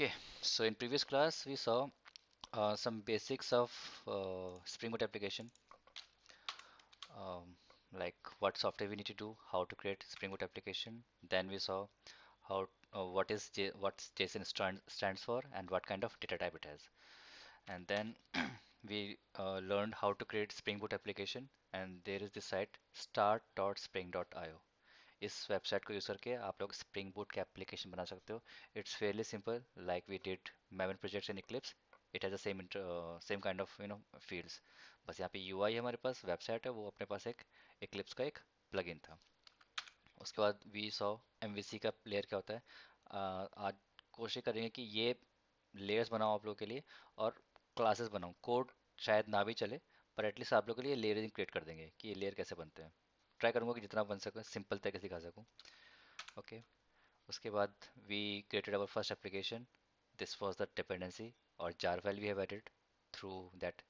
Okay, so in previous class we saw some basics of Spring Boot application, um, like what software we need to do, how to create Spring Boot application. Then we saw how what JSON stands for and what kind of data type it has. And then we learned how to create Spring Boot application. And there is this site start.spring.io. इस website को use करके आप लोग spring boot के application बना सकते हो. It's fairly simple like we did Maven projects in Eclipse. It has the same kind of fields. बस यहाँ पे यूआई है, हमारे पास वेबसाइट है, वो अपने पास एक इक्लिप्स का एक प्लगइन था. उसके बाद वी सॉ एमवीसी का लेयर क्या होता है. आज कोशिश करेंगे कि ये लेयर्स बनाओ आप लोगों के लिए और क्लासेस बनाओ. कोड शायद ना भी चले, पर एटलीस्ट आप लोगों के लिए लेयरिंग क्रिएट कर देंगे कि ये लेयर कैसे बनते हैं. ट्राई करूंगा कि जितना बन सके सिंपल तरीके से सिखा सकूं. ओके. उसके बाद we created our first application. This was the dependency और jar file we have added through that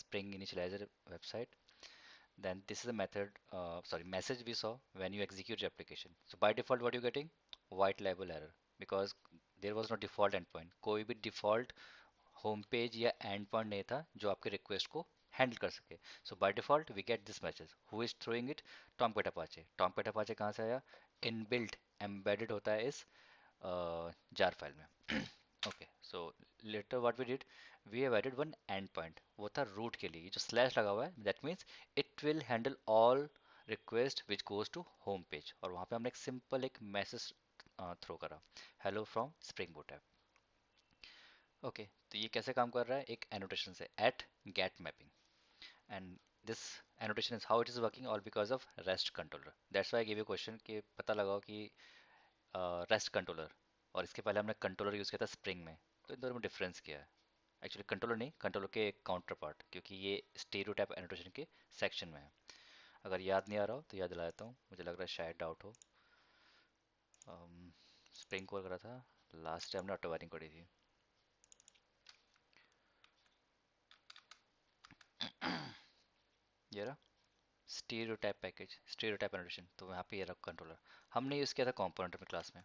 spring initializer website. Then this is a message we saw when you execute your application. So by default what you're getting, white label error, because there was no default endpoint. कोई भी default home page या end point नहीं था जो आपके request को handle कर सके. So by default we get this message, who is throwing it. Tomcat Apache. Tomcat Apache कहाँ से आया? इनबिल्ट एम्बेडेड होता है इस जार फाइल में. Okay, so later what we did, we have added one end point. वो था root के लिए. जो स्लैश लगा हुआ है that means it will handle all request which goes to home page. और वहाँ पे हमने एक सिंपल एक मैसेज थ्रो करा, hello from spring boot app. Okay, तो ये कैसे काम कर रहा है? एक एनोटेशन से, at get mapping. And this annotation is how it is working all because of rest controller. That's why I give you question कि पता लगाओ कि रेस्ट कंट्रोलर और इसके पहले हमने कंट्रोलर यूज किया था स्प्रिंग में, तो इन दोनों में डिफरेंस क्या है. एक्चुअली कंट्रोलर नहीं, कंट्रोलर के काउंटर पार्ट, क्योंकि ये स्टीरियोटाइप एनोटेशन के सेक्शन में है. अगर याद नहीं आ रहा हो तो याद दिला देता हूँ, मुझे लग रहा है शायद डाउट हो. स्प्रिंग कॉल करा था लास्ट टाइम, हमने ऑटो वायरिंग करी थी. ये रहा स्टीरियोटाइप पैकेज, स्टीरियोटाइप एनोटेशन. तो यहाँ पे ये रहा कंट्रोलर. हमने यूज़ किया था कंपोनेंट में क्लास में.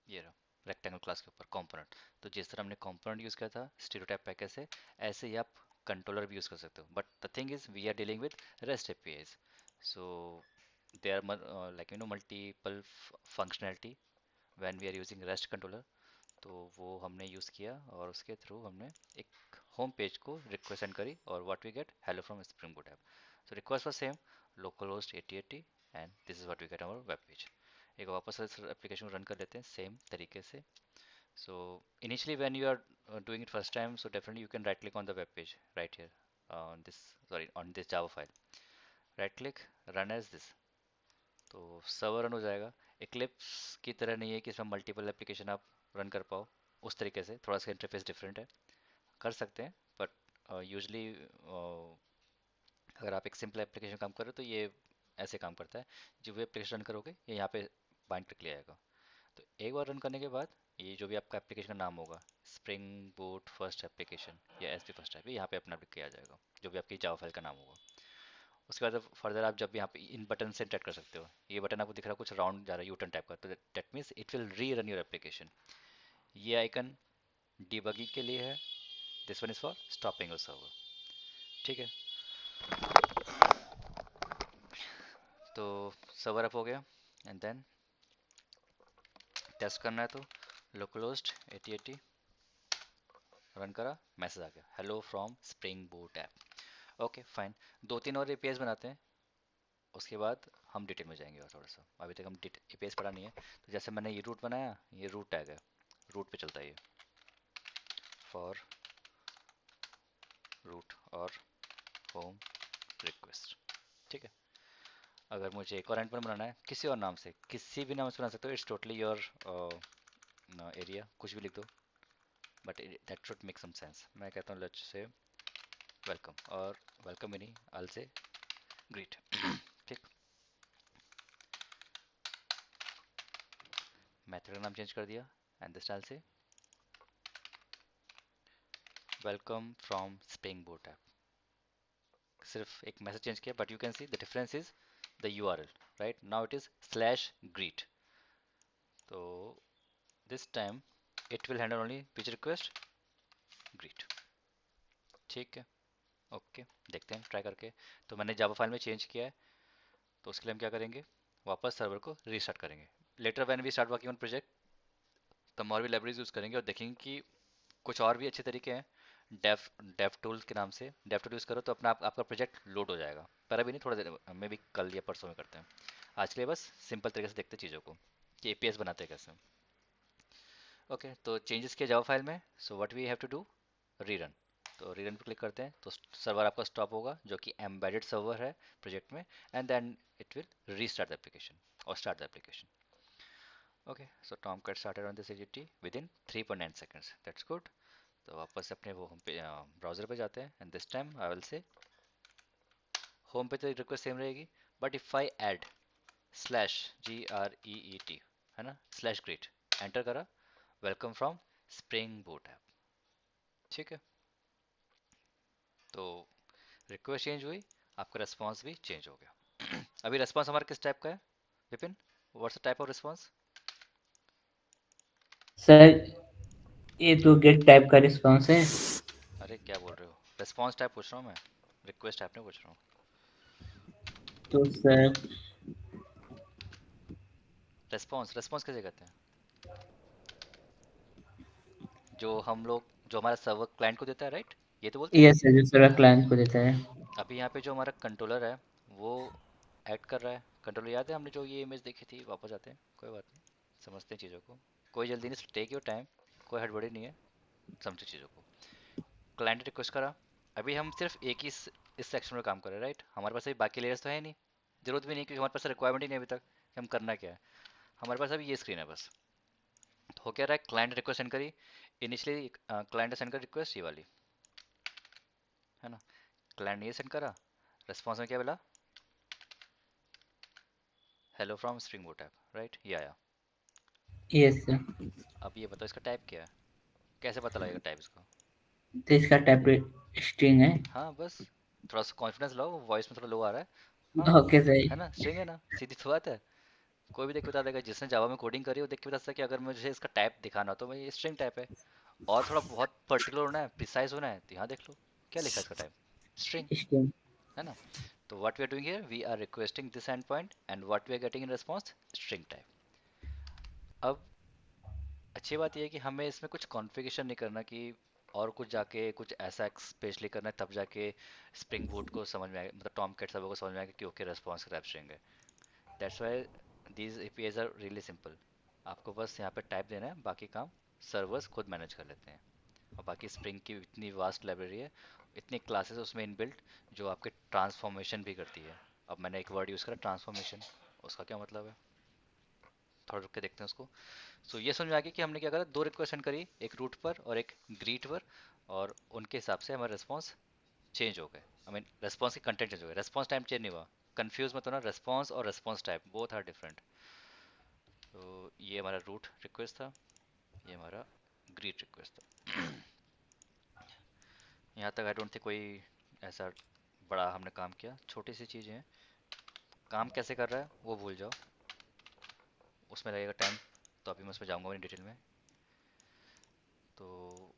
ये रहा रेक्टेंगल क्लास के ऊपर कंपोनेंट. तो जिस तरह हमने कंपोनेंट यूज़ किया था स्टीरियोटाइप पैकेज से, ऐसे ही आप कंट्रोलर भी यूज़ कर सकते हो. But the thing is we are dealing with rest APIs. So they are like multiple functionality when we are using rest controller. तो वो हमने यूज़ किया और उसके थ्रू हमने एक होम पेज को रिक्वेस्ट सेंड करी और what we get, hello from spring boot app. So request was same, local host 8080, and this is what we get our web page. एक वापस इस एप्लीकेशन को रन कर लेते हैं सेम तरीके से. So initially when you are doing it first time, so definitely you can right click on the web page right here on this, sorry on this Java file. Right click, run as this. तो server run हो जाएगा. Eclipse की तरह नहीं है कि इसमें multiple application आप रन कर पाओ. उस तरीके से थोड़ा सा इंटरफेस डिफरेंट है, कर सकते हैं. बट यूजली अगर आप एक सिंपल एप्लीकेशन काम कर रहे हो तो ये ऐसे काम करता है. जो भी एप्लीकेशन रन करोगे ये यहाँ पे बाइंड करके ले आएगा. तो एक बार रन करने के बाद ये जो भी आपका एप्लीकेशन का नाम होगा, स्प्रिंग बूट फर्स्ट एप्लीकेशन या एस पी फर्स्ट ऐप, यहाँ पे अपना अपडेट किया जाएगा जो भी आपकी जावा फाइल का नाम होगा. उसके बाद फर्दर आप जब भी यहाँ पे इन बटन से इंटरेक्ट कर सकते हो. ये बटन आपको दिख रहा है कुछ राउंड जा रहा है यू टर्न टाइप का, तो दैट मीन्स इट विल री रन योर एप्लीकेशन. ये आइकन डिबगिंग के लिए है. This one is for stopping your server. ठीक है, तो सर्वर अप हो गया. एंड देन टेस्ट करना है तो लोकल होस्ट 8080 रन करा, मैसेज आ गया, hello from spring boot app. Okay fine. दो तीन और एपीआईज बनाते हैं, उसके बाद हम डिटेल में जाएंगे. और थोड़ा सा अभी तक हम एपीआईज पढ़ा नहीं है. तो जैसे मैंने ये रूट बनाया, ये रूट टैग है, रूट पे चलता है ये, फॉर रूट और होम रिक्वेस्ट. ठीक है. अगर मुझे एक और एंड बनाना है किसी और नाम से, किसी भी नाम से बना सकते हो, इट्स टोटली योर एरिया, कुछ भी लिख दो, but that should make some sense. मैं कहता हूँ लेट्स से वेलकम, और वेलकम भी नहीं, आई से ग्रीट. ठीक. मेथड का नाम चेंज कर दिया एंड दिस स्टाइल से welcome from spring boot app. सिर्फ एक मैसेज चेंज किया, but you can see the difference is the URL. right? Now it is slash greet. So this time it will handle only which request? Greet. ठीक है, okay, देखते हैं try करके। तो मैंने जावा फाइल में चेंज किया है, तो उसके लिए हम क्या करेंगे, वापस सर्वर को रीस्टार्ट करेंगे। Later when we start working on project, तब और भी लाइब्रेरीज यूज़ करेंगे और देखेंगे कि कुछ और भी अच्छे तरीके हैं। डेव डेव टूल्स के नाम से डेव टूल यूज़ करो तो अपना आपका प्रोजेक्ट लोड हो जाएगा। पर अभी नहीं, थोड़ा देर में भी, कल या परसों में करते हैं। आज के लिए बस सिंपल तरीके से देखते हैं चीज़ों को कि एपीएस बनाते हैं कैसे। ओके, तो चेंजेस किया जावा फाइल में, so what we have to do, rerun. तो रीरन पर क्लिक करते हैं तो सर्वर आपका स्टॉप होगा, जो कि एम्बेडेड सर्वर है प्रोजेक्ट में, and then it will restart the application और start the application. Okay, so Tom get started on this AGT within 3.9 seconds, that's good. तो वापस से अपने वो होम पे ब्राउजर पे जाते हैं, and this time I will say home पे तो रिक्वेस्ट सेम रहेगी, but if I add slash GREET, है ना, स्लैश ग्रेट, एंटर करा, welcome from spring boot app. ठीक है, तो रिक्वेस्ट चेंज हुई, आपका रेस्पॉन्स भी चेंज हो गया। अभी रेस्पॉन्स हमारा किस टाइप का है Vipin, what's the type of response? Sir ये तो गेट टाइप का रिस्पॉन्स है। अरे क्या बोल रहे हो, रेस्पॉन्स टाइप पूछ रहा हूँ मैं, रिक्वेस्ट टाइप नहीं पूछ रहा हूँ। तो सर रेस्पॉन्स, रेस्पॉन्स किसे कहते हैं? जो हम लोग, जो हमारा सर्वर क्लाइंट को देता है, राइट? ये तो बोलते हैं। ये सर जो सर्वर क्लाइंट को देता है। अभी यहाँ पे जो हमारा कंट्रोलर है वो ऐड कर रहा है। कंट्रोलर याद है हमने जो ये इमेज देखी थी, वापस आते हैं, कोई बात नहीं, समझते हैं चीज़ों को। कोई जल्दी नहीं, टेक योर टाइम, कोई हड़बड़ी नहीं है, समझो चीज़ों को। क्लाइंट ने रिक्वेस्ट करा, अभी हम सिर्फ एक ही इस सेक्शन में काम कर रहे हैं, राइट? हमारे पास अभी बाकी लेयर्स तो है नहीं, जरूरत भी नहीं, क्योंकि हमारे पास रिक्वायरमेंट ही नहीं अभी तक कि हम करना क्या है। हमारे पास अभी ये स्क्रीन है बस। तो हो क्या रहा है, क्लाइंट रिक्वेस्ट सेंड करी, इनिशियली क्लाइंट ने सेंड कर रिक्वेस्ट ये वाली, है ना। क्लाइंट ने ये सेंड करा, रिस्पॉन्स में क्या मिला, hello from spring boot app, right, ये आया। Yes sir. अब ये बताओ इसका टाइप क्या है, कैसे पता लगेगा टाइप इसका? तो इसका टाइप स्ट्रिंग है। हाँ बस, थोड़ा सा कॉन्फिडेंस लाओ, वॉइस में थोड़ा लो आ रहा है। हाँ, ओके सर। है ना, स्ट्रिंग है ना, सीधी सी बात है। कोई भी देख के बता देगा, जिसने जावा में कोडिंग करी वो देख के बता सकता है कि अगर मुझे इसका टाइप दिखाना हो तो मैं ये स्ट्रिंग टाइप है। और थोड़ा बहुत पर्टिकुलर होना है, प्रिसाइज होना है, तो यहाँ देख लो क्या लिखा है इसका टाइप, स्ट्रिंग, स्ट्रिंग। है ना। तो what we are doing here, we are requesting this end point and what we are getting in response, string type. अब अच्छी बात यह है कि हमें इसमें कुछ कॉन्फ़िगरेशन नहीं करना कि और कुछ जाके कुछ ऐसा स्पेशली करना है, तब जाके स्प्रिंग बूट को समझ में आएगा, मतलब टॉम कैट सब को समझ में आएगा कि ओके रेस्पॉन्स टाइप स्ट्रिंग है। That's why these APIs are really simple. आपको बस यहाँ पे टाइप देना है, बाकी काम सर्वर्स खुद मैनेज कर लेते हैं। और बाकी स्प्रिंग की इतनी वास्ट लाइब्रेरी है, इतनी क्लासेस उसमें इनबिल्ट, जो आपके ट्रांसफॉर्मेशन भी करती है। अब मैंने एक वर्ड यूज़ करा, ट्रांसफॉर्मेशन, उसका क्या मतलब है, थोड़ा रुक के देखते हैं उसको। सो ये समझ में आ गया कि हमने क्या करा, दो रिक्वेस्ट सेंड करी, एक रूट पर और एक ग्रीट पर, और उनके हिसाब से हमारे रिस्पॉन्स चेंज हो गए। आई मीन रिस्पॉन्स की कंटेंट चेंज हो गए, रिस्पॉन्स टाइम चेंज नहीं हुआ। कंफ्यूज मत होना, रिस्पॉन्स और response type both are different. तो ये हमारा रूट रिक्वेस्ट था, ये हमारा ग्रीट रिक्वेस्ट था। यहाँ तक आई डोंट थिंक कोई ऐसा बड़ा हमने काम किया, छोटी सी चीज़ें हैं। काम कैसे कर रहा है वो भूल जाओ, उसमें लगेगा टाइम, तो अभी मैं उस पर जाऊँगा नहीं डिटेल में। तो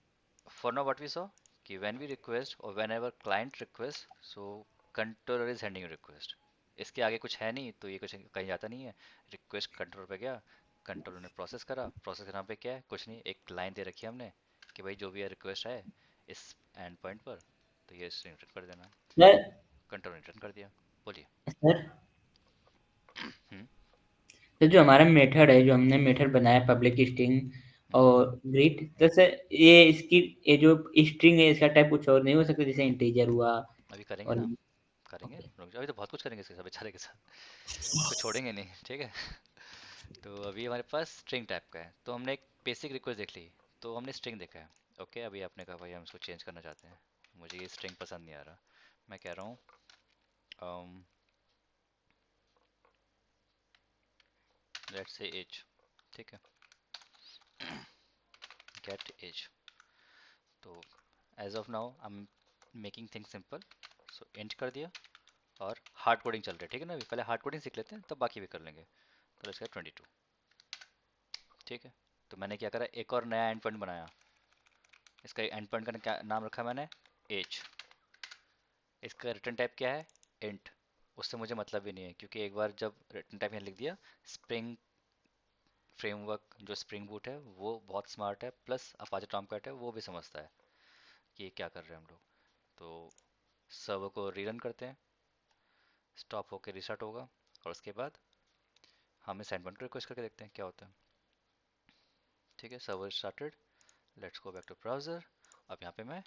for now what we saw, कि व्हेन वी रिक्वेस्ट और whenever client request, so controller is sending request. इसके आगे कुछ है नहीं, तो ये कुछ कहीं जाता नहीं है। रिक्वेस्ट कंट्रोलर पे गया, कंट्रोलर ने प्रोसेस करा, प्रोसेस के नाम पे क्या है, कुछ नहीं, एक लाइन दे रखी है हमने कि भाई जो भी है रिक्वेस्ट है इस एंड पॉइंट पर, तो ये रिटर्न कर देना। सर कंट्रोलर ने रिटर्न कर दिया। बोलिए। सर हम्म। तो जो हमारा मेथड है, जो हमने मेथड बनाया पब्लिक स्ट्रिंग हम्म। और ग्रीट, तो सर ये इसकी ये जो स्ट्रिंग है इसका टाइप कुछ और नहीं हो सकता, जैसे इंटीजर हुआ। अभी करेंगे और ना, करेंगे, रुक जाओ, अभी तो बहुत कुछ करेंगे इसके साथ, बेचारे के साथ, इसको छोड़ेंगे नहीं, ठीक है। तो अभी हमारे पास स्ट्रिंग टाइप का है, तो हमने एक बेसिक रिक्वेस्ट देख ली, तो हमने स्ट्रिंग देखा है। ओके, अभी आपने कहा भाई हम इसको चेंज करना चाहते हैं, मुझे ये स्ट्रिंग पसंद नहीं आ रहा, मैं कह रहा हूँ लेट्स से एज, ठीक है, गेट एज। तो as of now I am making thing simple, so int कर दिया, और हार्ड कोडिंग चल रही है, ठीक है ना? अभी पहले हार्ड कोडिंग सीख लेते हैं, तब बाकी भी कर लेंगे। तो इसका 22, ठीक है। तो मैंने क्या करा, एक और नया एंड पॉइंट बनाया। इसका एंड पॉइंट का क्या नाम रखा मैंने, एज। इसका रिटर्न टाइप क्या है, इंट। उससे मुझे मतलब भी नहीं है, क्योंकि एक बार जब रिटर्न टाइप यहाँ लिख दिया, स्प्रिंग फ्रेमवर्क जो स्प्रिंग बूट है वो बहुत स्मार्ट है, प्लस अपाचे टॉमकैट है वो भी समझता है कि ये क्या कर रहे हैं हम लोग। तो सर्वर को रीरन करते हैं, स्टॉप होकर रिस्टार्ट होगा, और उसके बाद हम इस एंडपॉइंट को रिक्वेस्ट करके देखते हैं क्या होता है। ठीक है, server started, let's go back to browser. अब यहाँ पे मैं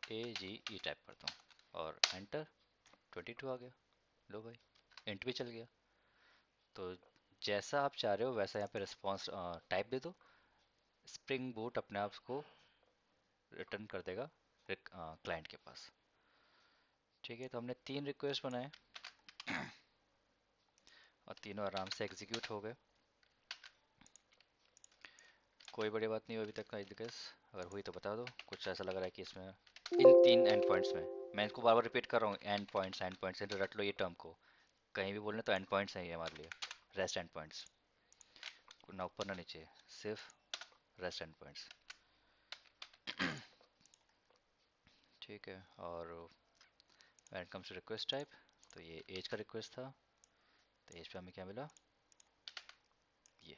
AGE टाइप करता हूँ और एंटर, 22 आ गया। लो भाई, इंट भी चल गया। तो जैसा आप चाह रहे हो वैसा यहाँ पे रिस्पॉन्स टाइप दे दो, स्प्रिंग बूट अपने आप को रिटर्न कर देगा क्लाइंट के पास। ठीक है, तो हमने 3 रिक्वेस्ट बनाए और तीनों आराम से एग्जीक्यूट हो गए। कोई बड़ी बात नहीं हुई अभी तक, आई गेस। अगर हुई तो बता दो। कुछ ऐसा लग रहा है कि इसमें इन 3 एंड पॉइंट्स में, मैं इसको बार बार रिपीट कर रहा हूँ, एंड पॉइंट्स रट लो ये टर्म को। कहीं भी बोलने तो एंड पॉइंट्स हैं ये हमारे लिए, रेस्ट एंड पॉइंट्स, ना ऊपर ना नीचे, सिर्फ रेस्ट एंड पॉइंट्स। ठीक है, और when it comes to request type, तो ये एज का रिक्वेस्ट था, तो एज पे हमें क्या मिला, ये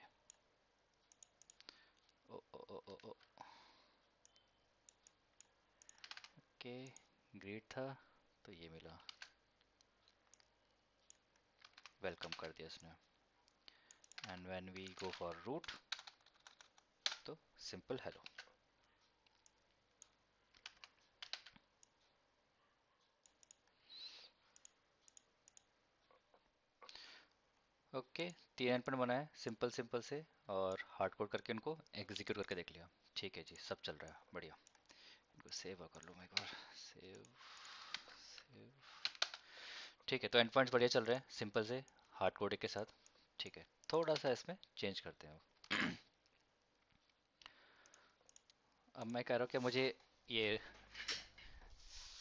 ओ ओ ओ ओ ओ के ग्रीट था, तो ये मिला, वेलकम कर दिया इसने। And when we go for route, तो सिंपल हेलो। ओके, 3 एंडपॉइंट बनाए सिंपल सिंपल से, और हार्ड कोड करके इनको एग्जीक्यूट करके देख लिया। ठीक है जी, सब चल रहा है बढ़िया। इनको सेव कर लूँ मैं एक बार, सेव सेव। ठीक है, तो एंड पॉइंट्स बढ़िया चल रहे हैं सिंपल से हार्ड कोडिंग के साथ। ठीक है, थोड़ा सा इसमें चेंज करते हैं। अब मैं कह रहा हूँ कि मुझे ये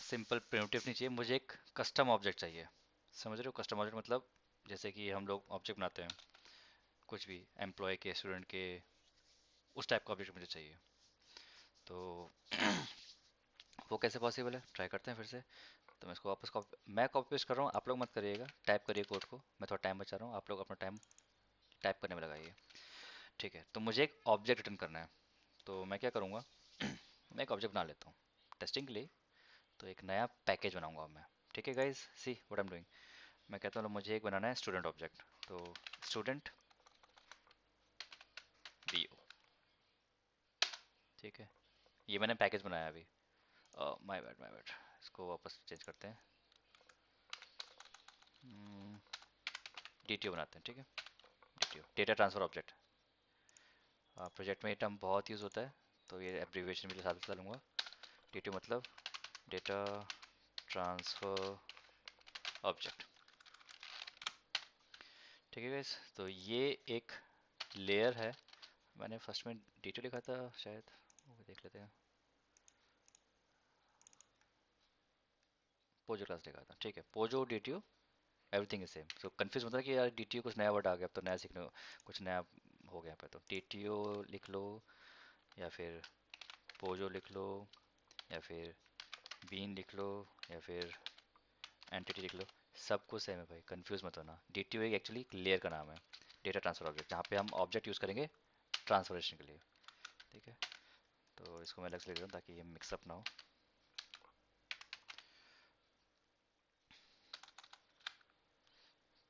सिंपल प्रिमिटिव नहीं चाहिए, मुझे एक कस्टम ऑब्जेक्ट चाहिए। समझ रहे हो, कस्टम ऑब्जेक्ट मतलब जैसे कि हम लोग ऑब्जेक्ट बनाते हैं कुछ भी, एम्प्लॉय के, स्टूडेंट के, उस टाइप का ऑब्जेक्ट मुझे चाहिए। तो वो कैसे पॉसिबल है, ट्राई करते हैं फिर से। तो मैं इसको वापस मैं कॉपी पेस्ट कर रहा हूँ, आप लोग मत करिएगा, टाइप करिए कोड को, मैं थोड़ा टाइम बचा रहा हूँ, आप लोग अपना टाइम टाइप करने में लगाइए। ठीक है, तो मुझे एक ऑब्जेक्ट रिटर्न करना है। तो मैं क्या करूँगा, मैं एक ऑब्जेक्ट बना लेता हूँ टेस्टिंग के लिए। तो एक नया पैकेज बनाऊंगा मैं। ठीक है guys, see what I am doing. मैं कहता हूँ मुझे एक बनाना है स्टूडेंट ऑब्जेक्ट। तो स्टूडेंट BO, ठीक है, ये मैंने पैकेज बनाया अभी। माय बैड माय बैड, इसको वापस चेंज करते हैं, DTO बनाते हैं। ठीक है, DTO data transfer object. Project में ये टर्म बहुत यूज़ होता है, तो ये एब्रीविएशन भी साथ लूँगा। DTO मतलब डेटा ट्रांसफर ऑब्जेक्ट। ठीक है गाइस, तो ये एक लेयर है। मैंने फर्स्ट में DTO लिखा था शायद, वो भी देख लेते हैं। पोजो क्लास लिखा था, ठीक है, Pozzo DTO everything is same. So confuse मत होना कि यार DTO कुछ नया वर्ड आ गया, अब तो नया सीखने को कुछ नया हो गया पे। तो DTO लिख लो, या फिर पोजो लिख लो, या फिर बीन लिख लो, या फिर एंटिटी लिख लो, सब कुछ सेम है भाई, कंफ्यूज मत होना। DTO एक एक्चुअली लेयर का नाम है, डेटा ट्रांसफर ऑब्जेक्ट, जहाँ पे हम ऑब्जेक्ट यूज़ करेंगे ट्रांसफॉर्मेशन के लिए। ठीक है, तो इसको मैं अलग से लिख रहा हूँ ताकि ये मिक्सअप ना हो।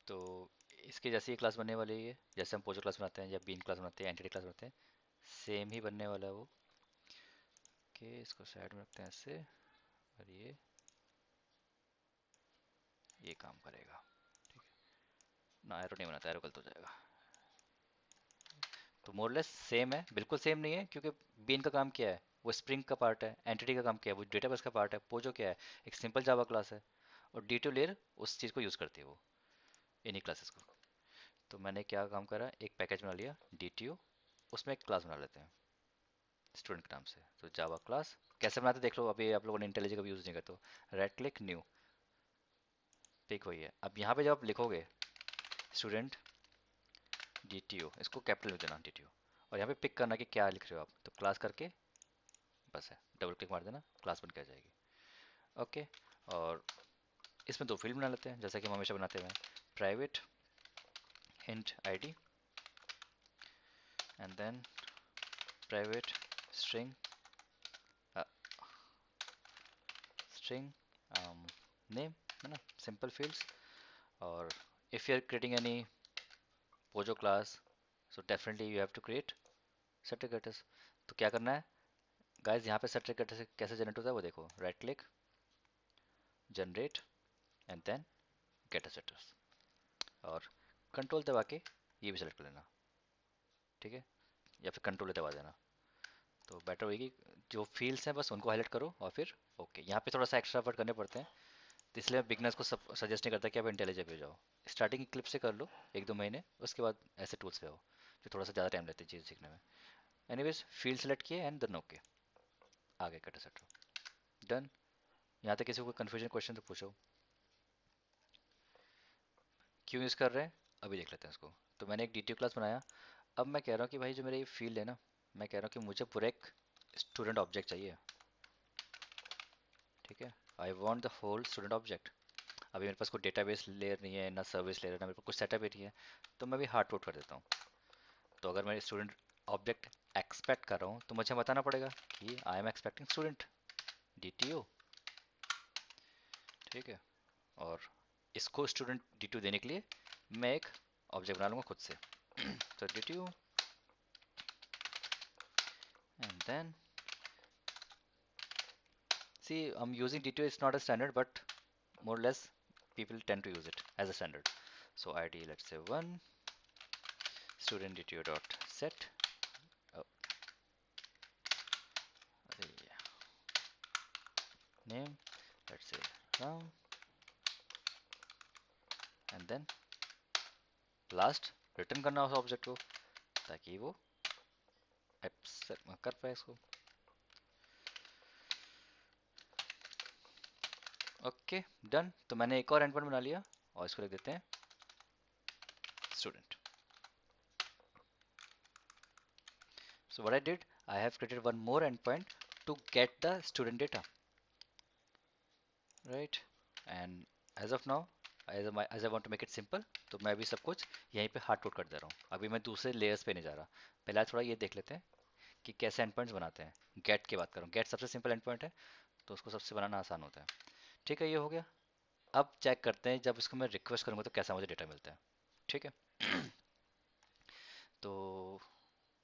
तो इसके जैसी क्लास बनने वाली है, जैसे हम पोजो क्लास बनाते हैं या बीन क्लास बनाते हैं, एंटिटी क्लास बनाते हैं, सेम ही बनने वाला है वो। कि इसको साइड में रखते हैं ऐसे, और ये काम करेगा। ठीक है ना, एरो नहीं बनाता, एरो गलत हो जाएगा। तो मोरलेस सेम है, बिल्कुल सेम नहीं है, क्योंकि बीन का काम क्या है, वो स्प्रिंग का पार्ट है। एंटिटी का काम क्या है, वो डेटाबेस का पार्ट है। पोजो क्या है, एक सिंपल जावा क्लास है। और DTO लेयर उस चीज़ को यूज़ करती है, वो इन्हीं क्लासेस को। तो मैंने क्या काम करा, एक पैकेज बना लिया DTO, उसमें एक क्लास बना लेते हैं स्टूडेंट के नाम से। तो जावा क्लास कैसे बनाते देख लो, अभी आप लोगों ने इंटेलिजेंट का भी यूज़ नहीं करते। राइट क्लिक न्यू, पिक वही है। अब यहाँ पे जब आप लिखोगे स्टूडेंट DTO, इसको कैपिटल में देना DTO, और यहाँ पे पिक करना कि क्या लिख रहे हो आप, तो क्लास करके बस है, डबल क्लिक मार देना, क्लास बन के आ जाएगी। ओके। और इसमें दो फील्ड बना लेते हैं जैसा कि हम हमेशा बनाते हैं, private int id and then private string string name, है ना, सिंपल फील्ड्स। और if you are creating any POJO class, so definitely you have to create certificates. तो क्या करना है गाइज, यहाँ पे सर्टिफिकेट कैसे जनरेट होता है वो देखो, right click, generate and then get a setters, और कंट्रोल दबा के ये भी सेलेक्ट कर लेना, ठीक है, या फिर कंट्रोल दबा देना। तो बेटर होगी, जो फील्ड्स हैं बस उनको हाईलाइट करो और फिर ओके। यहाँ पे थोड़ा सा एक्स्ट्रा एफर्ट करने पड़ते हैं, तो इसलिए मैं बिगनर्स को सजेस्ट नहीं करता कि आप इंटेलिजेंट पे जाओ। स्टार्टिंग क्लिप से कर लो 1-2 महीने, उसके बाद ऐसे टूल्स पे आओ जो थोड़ा सा ज़्यादा टाइम लेते हैं चीज़ सीखने में। एनीवेज फील्ड सेलेक्ट किए एंड देन ओके, आगे कट सेट, डन। यहाँ तक किसी को कन्फ्यूजन क्वेश्चन तो पूछो, क्यों यूज़ कर रहे हैं अभी देख लेते हैं इसको। तो मैंने एक DTO क्लास बनाया। अब मैं कह रहा हूँ कि भाई जो मेरा ये फील्ड है ना, मैं कह रहा हूँ कि मुझे पूरा एक स्टूडेंट ऑब्जेक्ट चाहिए, ठीक है, I want the whole student object. अभी मेरे पास कोई डेटाबेस लेयर नहीं है, ना सर्विस लेयर, ना मेरे पास कुछ सेटअप ही नहीं है, तो मैं भी हार्ड कोड कर देता हूँ। तो अगर मैं स्टूडेंट ऑब्जेक्ट एक्सपेक्ट कर रहा हूँ तो मुझे बताना पड़ेगा कि I am expecting student DTO, ठीक है। और इसको स्टूडेंट DTO देने के लिए मैं एक ऑब्जेक्ट बना लूँगा खुद से। तो DTO and then see, I'm using DTO, it's not a standard, but more or less people tend to use it as a standard. So ID, let's say 1 student DTO dot set, oh, yeah, name, let's say Ram, and then last return करना उस object को ताकि वो कर पाए इसको। Okay, done. तो मैंने एक और एंड पॉइंट बना लिया और इसको लिख देते हैं student. So what I did, I have created one more endpoint to get the student data, right? And as of now, as I want to make it simple, तो मैं भी सब कुछ यहीं पे हार्ड कोड कर दे रहा हूँ। अभी मैं दूसरे लेयर्स पे नहीं जा रहा। पहले थोड़ा ये देख लेते हैं कि कैसे एंड पॉइंट्स बनाते हैं। गेट की बात करूँ, गेट सबसे सिंपल एंड पॉइंट है, तो उसको सबसे बनाना आसान होता है। ठीक है, ये हो गया। अब चेक करते हैं जब इसको मैं रिक्वेस्ट करूँगा तो कैसा मुझे डेटा मिलता है, ठीक है। तो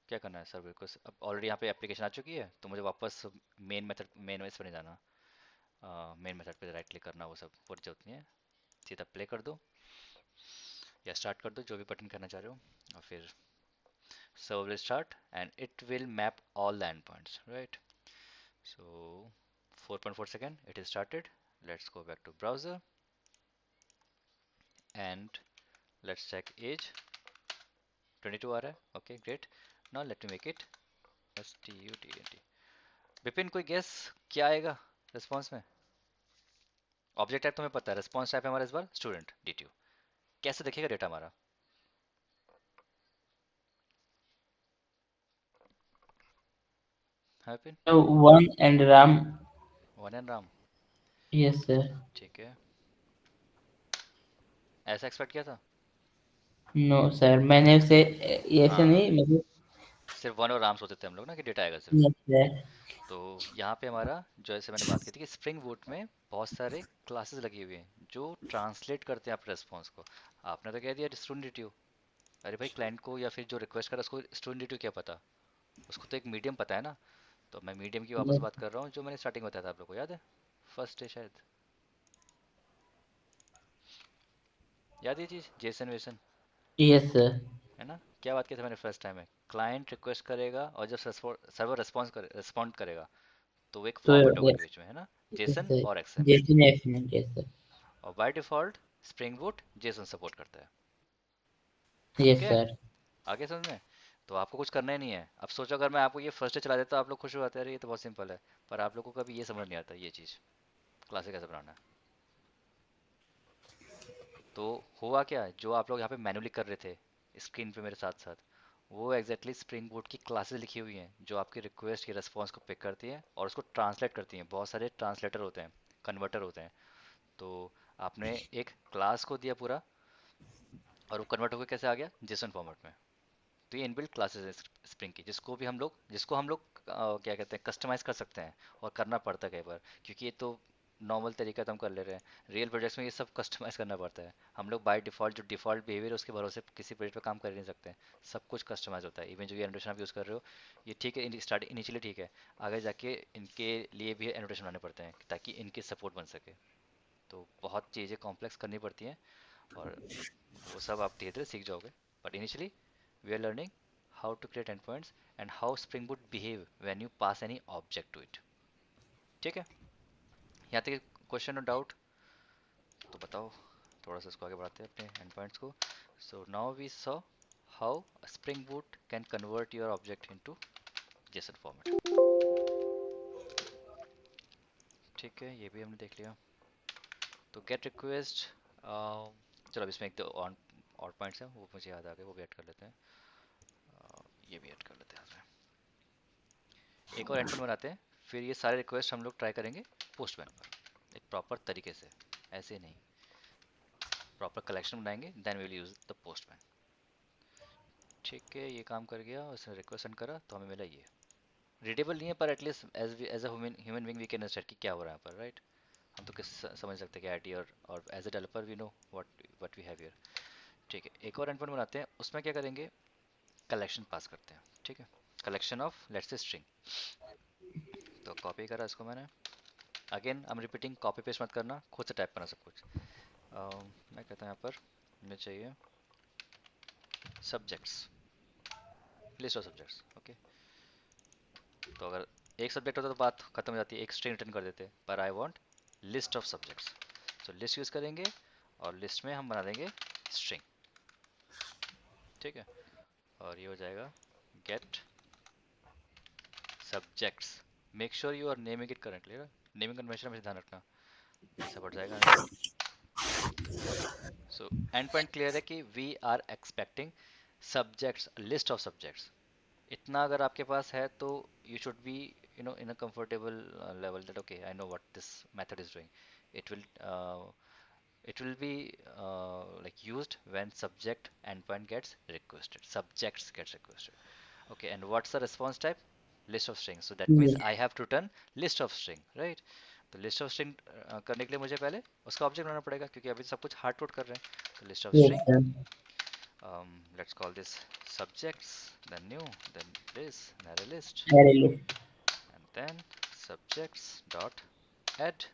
क्या करना है सर्वर को, अब ऑलरेडी यहाँ पे एप्लीकेशन आ चुकी है, तो मुझे वापस मेन मेथड, मेन इस पर नहीं जाना, मेन मेथड पे राइट क्लिक करना, वो सब वो जरूरत नहीं है। सीधा प्ले कर दो या स्टार्ट कर दो, जो भी बटन करना चाह रहे हो, और फिर server will start and it will map all the endpoints, right? So 4.4 second it is started. Let's go back to browser and let's check age, 22 आ रहा है, okay great. Now let me make it student। Vipin कोई guess क्या आएगा response में? Object type तुम्हें पता है, response type है हमारा इस बार स्टूडेंट DTO। कैसे दिखेगा डेटा हमारा? हाँ Vipin. So one and RAM. One and Ram, Yes, sir. ठीक है, ऐसा एक्सपेक्ट किया था। No, sir. मैंने उसे ऐसे हाँ, नहीं मतलब। सिर्फ वन और राम सोचते थे हम लोग ना कि डेटा आएगा सिर्फ। Yes, sir. तो यहाँ पे हमारा, जो ऐसे मैंने बात की थी कि स्प्रिंग बूट में बहुत सारे क्लासेस लगी हुई हैं जो ट्रांसलेट करते हैं आप रेस्पॉन्स को। आपने तो कह दिया स्टूडेंट DTO, अरे भाई क्लाइंट को या फिर जो रिक्वेस्ट कर रहा है उसको स्टूडेंट DTO क्या पता, उसको तो एक मीडियम पता है ना। तो मैं मीडियम की वापस Yes, बात कर रहा हूँ जो मैंने स्टार्टिंग में बताया था, आप लोग को याद है, फर्स्ट है शायद, याद ये चीज़, जेसन वेसन, yes, sir. है ना। क्या बात की थी मैंने फर्स्ट टाइम में, क्लाइंट रिक्वेस्ट करेगा और जब सर्वर रिस्पॉन्ड करेगा तो वो एक So फॉर्मेट होगा yes, बीच में, है ना, yes, जेसन sir. और XML। Jason X-Men, yes, sir. और by default spring boot Jason support करता है। Okay, Yes, sir. आगे समझ में। तो आपको कुछ करना ही नहीं है। अब सोचो अगर मैं आपको ये फर्स्ट डे चला देता, आप लोग खुश हो जाते हैं, अरे ये तो बहुत सिंपल है। पर आप लोग को कभी ये समझ नहीं आता ये चीज़ क्लासे कैसे बनाना है। तो हुआ क्या, जो आप लोग यहाँ पे मैनुअली कर रहे थे स्क्रीन पे मेरे साथ साथ, वो एग्जैक्टली स्प्रिंग बोट की क्लासेस लिखी हुई हैं जो आपकी रिक्वेस्ट की रिस्पॉन्स को पिक करती हैं और उसको ट्रांसलेट करती हैं। बहुत सारे ट्रांसलेटर होते हैं, कन्वर्टर होते हैं। तो आपने एक क्लास को दिया पूरा, और वो कन्वर्ट होकर कैसे आ गया, जेसन फॉर्मेट में। तो ये इनबिल्ट क्लासेस है स्प्रिंग की, जिसको हम लोग क्या कहते हैं, कस्टमाइज कर सकते हैं। और करना पड़ता है कई बार, क्योंकि ये तो नॉर्मल तरीका तो हम कर ले रहे हैं, रियल प्रोजेक्ट्स में ये सब कस्टमाइज करना पड़ता है। हम लोग बाय डिफ़ॉल्ट जो डिफ़ॉल्ट बिहेवियर है उसके भरोसे किसी प्रोजेक्ट पे काम कर ही नहीं सकते हैं। सब कुछ कस्टमाइज होता है। इवन जो ये एनोटेशन आप यूज़ कर रहे हो, ये ठीक है, स्टार्ट इनिशियली ठीक है, आगे जाके इनके लिए भी एनोटेशन बनाने पड़ते हैं ताकि इनकी सपोर्ट बन सके। तो बहुत चीज़ें कॉम्प्लेक्स करनी पड़ती हैं, और वो सब आप धीरे धीरे सीख जाओगे। But initially we are learning how to create endpoints and how Spring Boot behave when you pass any object to it। ठीक है, यहाँ तक क्वेश्चन और डाउट तो बताओ, थोड़ा सा इसको आगे बढ़ाते हैं अपने endpoints को। So now we saw how Spring Boot can convert your object into JSON format। ठीक है, ये भी हमने देख लिया। तो गेट रिक्वेस्ट, चलो अब इसमें एक दो और पॉइंट्स हैं वो मुझे याद आ गए, वो भी ऐड कर लेते हैं। ये भी ऐड कर लेते हैं। एक और एंडपोइंट बनाते हैं, फिर ये सारे रिक्वेस्ट हम लोग ट्राई करेंगे पोस्टमैन पर, एक प्रॉपर तरीके से, ऐसे नहीं, प्रॉपर कलेक्शन बनाएंगे, then we will use the Postman. ठीक है, ये काम कर गया, उसने रिक्वेस्ट सेंड करा तो हमें मिला ये। रीडेबल नहीं है पर at least as a human being we can understand कि क्या हो रहा है यहाँ पर, राइट। हम तो किस समझ सकते हैं कि आईटी, और as a developer we know what we have here. ठीक है, एक और एंडपोइंट बनाते हैं, उसमें क्या करेंगे, कलेक्शन पास करते हैं। ठीक है, collection of let's say string. तो कॉपी करा इसको मैंने, again I am repeating, copy paste मत करना, खुद से टाइप करना सब कुछ। मैं कहता हूँ यहाँ पर मुझे चाहिए subjects, list of subjects. Okay, तो अगर एक सब्जेक्ट होता तो बात खत्म हो जाती है, एक स्ट्रिंग रिटर्न कर देते, पर I want list of subjects. तो लिस्ट यूज़ करेंगे, और लिस्ट में हम बना देंगे स्ट्रिंग। ठीक है, और ये हो जाएगा get subjects. Make sure you are naming it correctly, naming convention में ध्यान रखना, ऐसा बढ़ जाएगा नहीं तो। सो एंड पॉइंट क्लियर है कि we are expecting subjects, list of subjects. इतना अगर आपके पास है तो you should be, in a comfortable level that okay, I know what this method is doing। it will uh, it will be like used when subject endpoint gets requested, subjects gets requested। Okay, and what's the response type, list of string, so that means yes, I have to return list of string, right। तो list of string करने के लिए मुझे पहले उसका object बनाना पड़ेगा, क्योंकि अभी सब कुछ हार्ड कोड कर रहे हैं। तो list of yes, string, sir. let's call this subjects, then new, then this, an array list, Really. and then subjects dot add।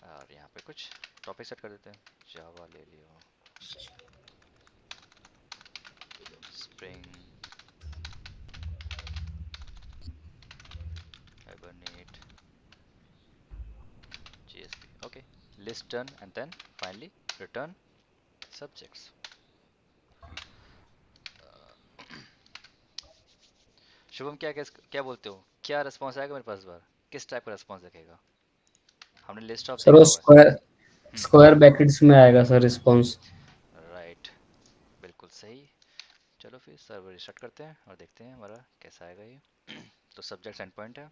और यहाँ पे कुछ टॉपिक सेट कर देते हैं, जावा ले लियो, Spring, Hibernate, JSP. Okay, list done, and then finally return subjects. Shubham, क्या बोलते हो, क्या रिस्पॉन्स आएगा मेरे पास इस बार, किस टाइप का रिस्पॉन्स दिखेगा। हमने लिस्ट ऑफ सर वो देखा हुआ स्क्वायर है। स्क्वायर ब्रैकेट्स में आएगा सर रिस्पॉन्स। राइट, बिल्कुल सही। चलो फिर सर्वर रिस्टार्ट करते हैं और देखते हैं हमारा कैसा आएगा ये। तो सब्जेक्ट एंड पॉइंट है।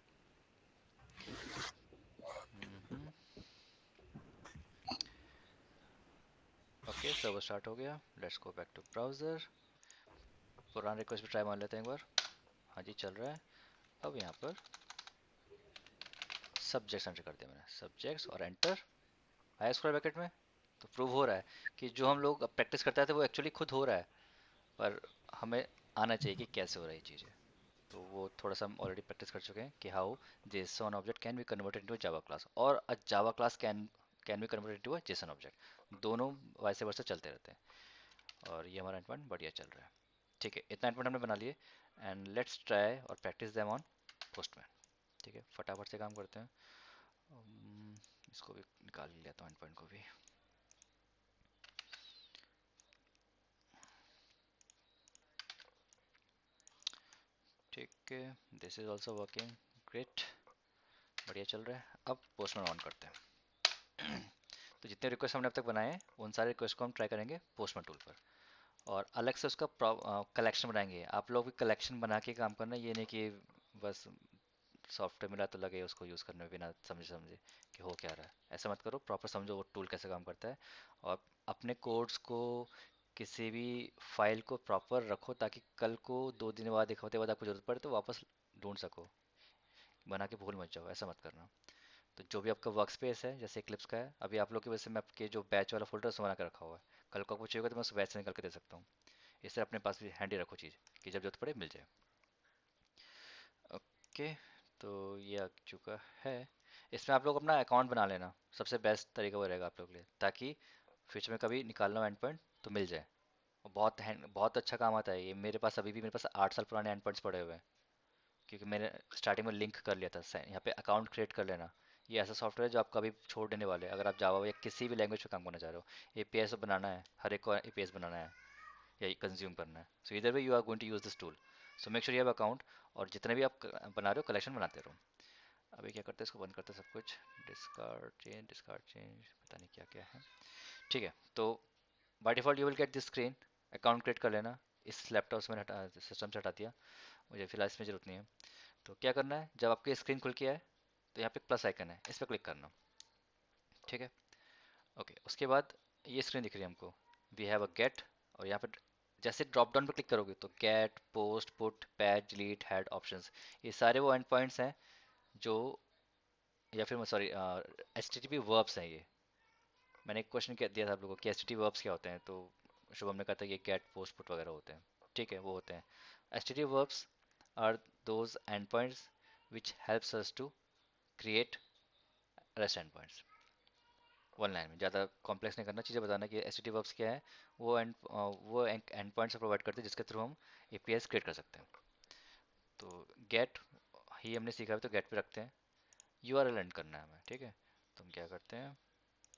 ओके, सर्वर स्टार्ट हो गया, let's go back to browser. पुराना रिक्वेस्ट भी ट्राई मार लेते हैं एक बार। हाँ जी, चल रहा है। अब यहाँ पर सब्जेक्ट्स एंटर कर दिया मैंने, सब्जेक्ट्स और एंटर आया स्क्वायर ब्रैकेट में। तो प्रूव हो रहा है कि जो हम लोग प्रैक्टिस करते थे वो एक्चुअली खुद हो रहा है, पर हमें आना चाहिए कि कैसे हो रही है चीज़ें। तो वो थोड़ा सा हम ऑलरेडी प्रैक्टिस कर चुके हैं कि how JSON object can be converted into Java class, और a Java class can be converted into a JSON object. दोनों वाइस वर्सा चलते रहते हैं, और ये हमारा एंडपॉइंट बढ़िया चल रहा है। ठीक है, इतना एंडपॉइंट हमने बना लिए, एंड लेट्स ट्राई और प्रैक्टिस देम ऑन पोस्टमैन। ठीक है, फटाफट से काम करते हैं। इसको भी निकाल लेता हूँ एंडपॉइंट को भी। ठीक है, this is also working great, बढ़िया चल रहा है। अब पोस्टमैन ऑन करते हैं। तो जितने रिक्वेस्ट हमने अब तक बनाए हैं उन सारे रिक्वेस्ट को हम ट्राई करेंगे पोस्टमैन टूल पर, और अलग से उसका कलेक्शन बनाएंगे। आप लोग भी कलेक्शन बना के काम करना, ये नहीं कि बस सॉफ्टवेयर मिला तो लगे उसको यूज़ करने में बिना समझे समझे कि हो क्या रहा है। ऐसा मत करो, प्रॉपर समझो वो टूल कैसे काम करता है, और अपने कोड्स को किसी भी फाइल को प्रॉपर रखो ताकि कल को 2 दिन बाद, 1 हफ्ते बाद आपको जरूरत पड़े तो वापस ढूंढ सको। बना के भूल मत जाओ, ऐसा मत करना। तो जो भी आपका वर्क स्पेस है जैसे इक्लिप्स का है, अभी आप लोग की वजह से मैं आपके जो बैच वाला फोल्डर उसमें बना के रखा हुआ है, कल को आपको चाहिए होगा तो मैं उस बैच से निकल के दे सकता हूँ। इससे अपने पास भी हैंडी रखो चीज़, कि जब जरूरत पड़े मिल जाए। ओके, तो ये आ चुका है। इसमें आप लोग अपना अकाउंट बना लेना, सबसे बेस्ट तरीका वो रहेगा आप लोग के लिए, ताकि फ्यूचर में कभी निकालना हो एंड पॉइंट तो मिल जाए। और बहुत अच्छा काम आता है ये। मेरे पास अभी भी मेरे पास 8 साल पुराने एंड पॉइंट्स पड़े हुए हैं, क्योंकि मैंने स्टार्टिंग में लिंक कर लिया था। यहाँ पे अकाउंट क्रिएट कर लेना। ये ऐसा सॉफ्टवेयर है जो आप कभी छोड़ देने वाले हैं, अगर आप जावा या किसी भी लैंग्वेज पे काम करना चाह रहे हो। एपीएस बनाना है, हर एक को एपीएस बनाना है या कंज्यूम करना है। सो इधर way you are going to use this tool. So make sure you have account, और जितने भी आप बना रहे हो कलेक्शन बनाते रहो। अभी क्या करते हैं, इसको बंद करते हैं सब कुछ। डिस्कार्ड चेंज पता नहीं क्या क्या है। ठीक है, तो by default you will get this screen. Account create कर लेना। इस लैपटॉप से मैंने हटा, सिस्टम से हटा दिया, मुझे फिलहाल इसमें जरूरत नहीं है। तो क्या करना है, जब आपकी स्क्रीन खुल के आए तो यहाँ पे प्लस आइकन है, इस पर क्लिक करना। ठीक है, ओके। उसके बाद ये स्क्रीन दिख रही है हमको, वी हैव अ गेट। और यहाँ पे जैसे ड्रॉप डाउन पे क्लिक करोगे तो get, post, put, patch, delete, head options, ये सारे वो एंड पॉइंट्स हैं जो, या फिर sorry, H T T P verbs हैं ये। मैंने एक क्वेश्चन दिया था आप लोगों को कि एच टी टी वर्ब्स क्या होते हैं, तो शुभम ने कहा था कि गेट, पोस्ट, पुट वगैरह होते हैं। ठीक है, वो होते हैं। H T T verbs are those end points which helps us to create rest end points. One line में ज़्यादा कॉम्प्लेक्स नहीं करना, चीज़ें बताना कि एच टी टी वर्ब्स क्या है। वो एंड पॉइंट्स प्रोवाइड करते हैं जिसके थ्रू हम एपीआईज क्रिएट कर सकते हैं। तो गेट ही हमने सीखा है, तो गेट पे रखते हैं। यूआरएल एंड करना है हमें, ठीक है। तो हम क्या करते हैं,